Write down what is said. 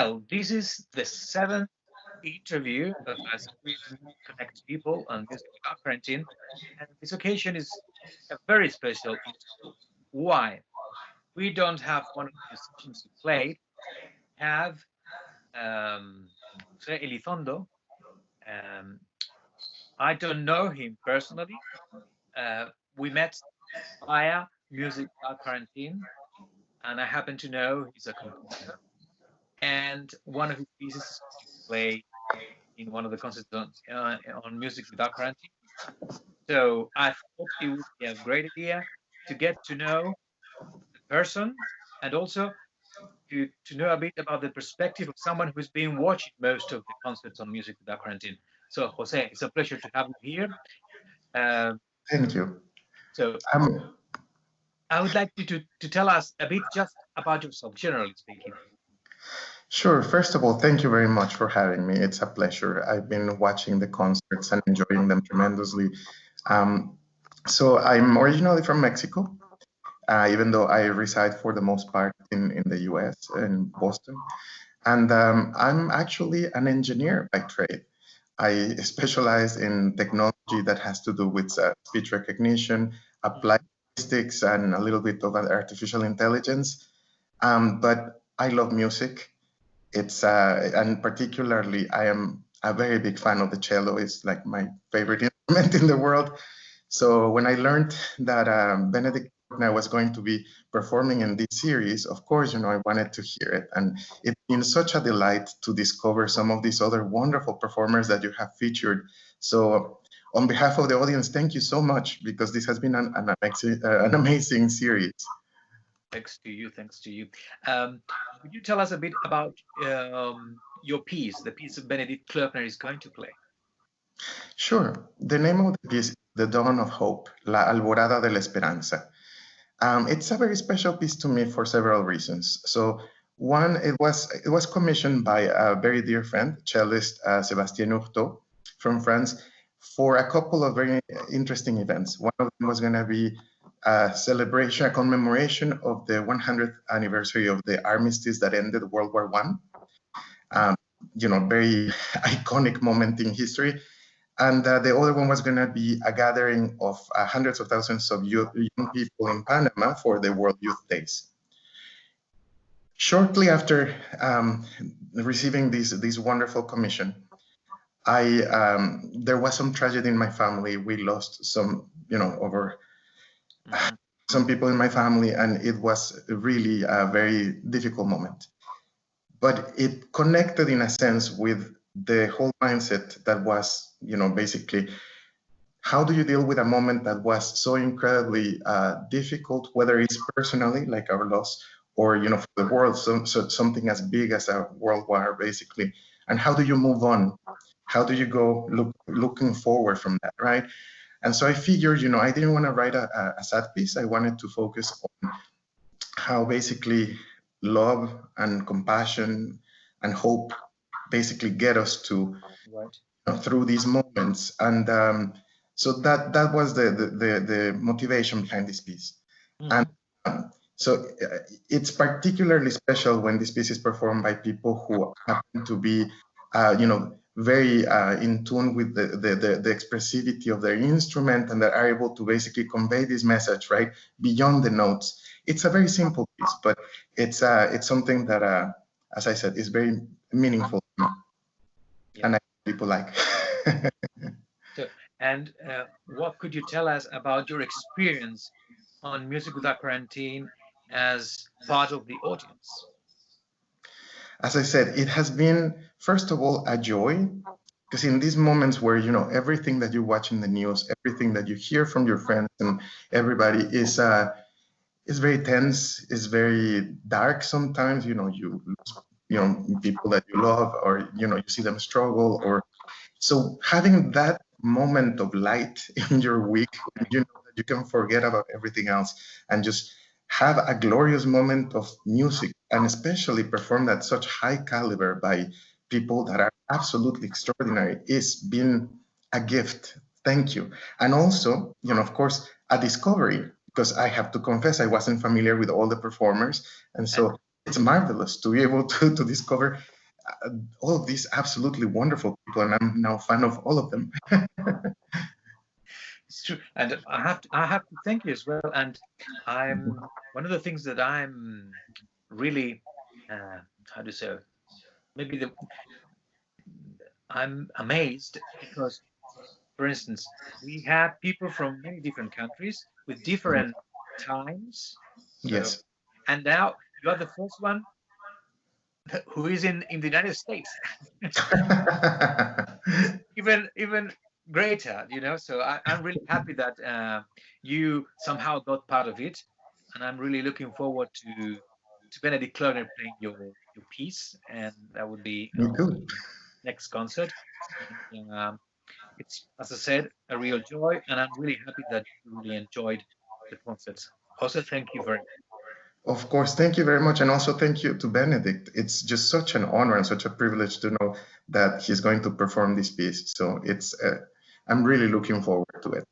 Well, this is the seventh interview of a series Connect People on Music Without Quarantine, and this occasion is a very special interview. Why? We don't have one of the musicians who played, have Jose Elizondo. Um, I don't know him personally. Uh, we met via Music Without Quarantine, and I happen to know he's a composer, and one of his pieces is played in one of the concerts on Music Without Quarantine. So I thought it would be a great idea to get to know the person and also to know a bit about the perspective of someone who's been watching most of the concerts on Music Without Quarantine. So Jose, it's a pleasure to have you here. Thank you. So Um, I would like you to tell us a bit just about yourself, generally speaking. sure. First of all, thank you very much for having me. It's a pleasure. I've been watching the concerts and enjoying them tremendously. So I'm originally from Mexico, even though I reside for the most part in the US, in Boston. And I'm actually an engineer by trade. I specialize in technology that has to do with speech recognition, applied statistics, and a little bit of artificial intelligence. But I love music. It's and particularly I am a very big fan of the cello. It's like my favorite instrument in the world. So when I learned that Benedict Klockner was going to be performing in this series, of course, I wanted to hear it. And it's been such a delight to discover some of these other wonderful performers that you have featured. So on behalf of the audience, thank you so much, because this has been an amazing series. Thanks to you. Thanks to you. Would you tell us a bit about your piece, the piece that Benedict Klockner is going to play? Sure. The name of the piece is The Dawn of Hope, La Alborada de la Esperanza. It's a very special piece to me for several reasons. So one, it was commissioned by a very dear friend, cellist Sébastien Hurtaud from France, for a couple of very interesting events. One of them was going to be a celebration, a commemoration of the 100th anniversary of the armistice that ended World War I. Very iconic moment in history. And the other one was going to be a gathering of hundreds of thousands of young people in Panama for the World Youth Days. Shortly after receiving this wonderful commission, there was some tragedy in my family. We lost some people in my family, and it was really a very difficult moment. But it connected in a sense with the whole mindset that was, basically, how do you deal with a moment that was so incredibly difficult, whether it's personally, like our loss, or, for the world, so something as big as a world war, basically. And how do you move on? How do you go looking forward from that, right? And so I figured, I didn't want to write a sad piece. I wanted to focus on how basically love and compassion and hope basically get us to through these moments. And so that was the motivation behind this piece. And so it's particularly special when this piece is performed by people who happen to be very in tune with the expressivity of their instrument, and that are able to basically convey this message right beyond the notes. It's a very simple piece, but it's something that, as I said, is very meaningful to me. Yeah. And I people like. So, and what could you tell us about your experience on Music Without Quarantine as part of the audience? As I said, it has been, first of all, a joy, because in these moments where, everything that you watch in the news, everything that you hear from your friends and everybody is very tense, is very dark sometimes. You lose, people that you love, or, you see them struggle, or so having that moment of light in your week, when you know that you can forget about everything else and just have a glorious moment of music, and especially performed at such high caliber by people that are absolutely extraordinary, is been a gift. Thank you. And also, of course, a discovery, because I have to confess I wasn't familiar with all the performers, and so it's marvelous to be able to discover all of these absolutely wonderful people, and I'm now a fan of all of them. It's true, and I have to thank you as well. And I'm one of the things that I'm really how to say, maybe I'm amazed because, for instance, we have people from many different countries with different times. So, Yes. and now you are the first one who is in the United States. It's even greater, you know. So I'm really happy that you somehow got part of it, and I'm really looking forward to Benedict Klockner playing your piece, and that would be Me on too. the next concert. And, it's, as I said, a real joy, and I'm really happy that you really enjoyed the concerts. Also, thank you very much. Of course, thank you very much. And also thank you to Benedict. It's just such an honor and such a privilege to know that he's going to perform this piece. So I'm really looking forward to it.